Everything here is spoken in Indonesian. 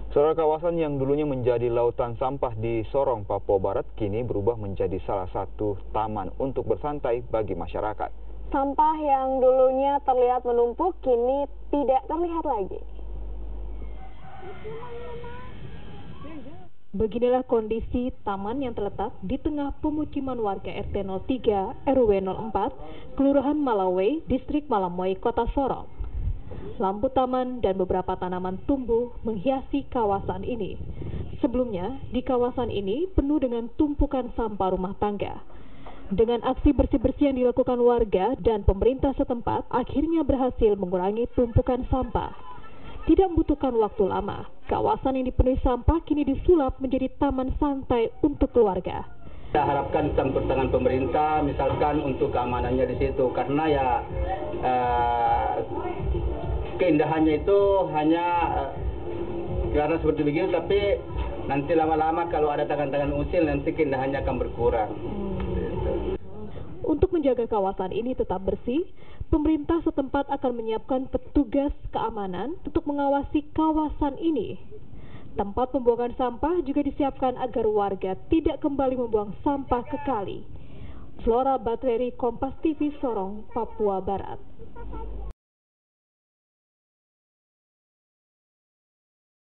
Saudara, kawasan yang dulunya menjadi lautan sampah di Sorong, Papua Barat kini berubah menjadi salah satu taman untuk bersantai bagi masyarakat. Sampah yang dulunya terlihat menumpuk kini tidak terlihat lagi. Beginilah kondisi taman yang terletak di tengah pemukiman warga RT 03 RW 04, Kelurahan Malawai, Distrik Malamoy, Kota Sorong. Lampu taman dan beberapa tanaman tumbuh menghiasi kawasan ini. Sebelumnya, di kawasan ini penuh dengan tumpukan sampah rumah tangga. Dengan aksi bersih-bersih yang dilakukan warga dan pemerintah setempat, akhirnya berhasil mengurangi tumpukan sampah. Tidak membutuhkan waktu lama, kawasan yang dipenuhi sampah kini disulap menjadi taman santai untuk keluarga. Kita harapkan campur tangan pemerintah, misalkan untuk keamanannya di situ, karena ya keindahannya itu hanya karena seperti begini, tapi nanti lama-lama kalau ada tangan-tangan usil nanti keindahannya akan berkurang. Untuk menjaga kawasan ini tetap bersih, pemerintah setempat akan menyiapkan petugas keamanan untuk mengawasi kawasan ini. Tempat pembuangan sampah juga disiapkan agar warga tidak kembali membuang sampah ke kali. Flora Bateri, Kompas TV, Sorong, Papua Barat.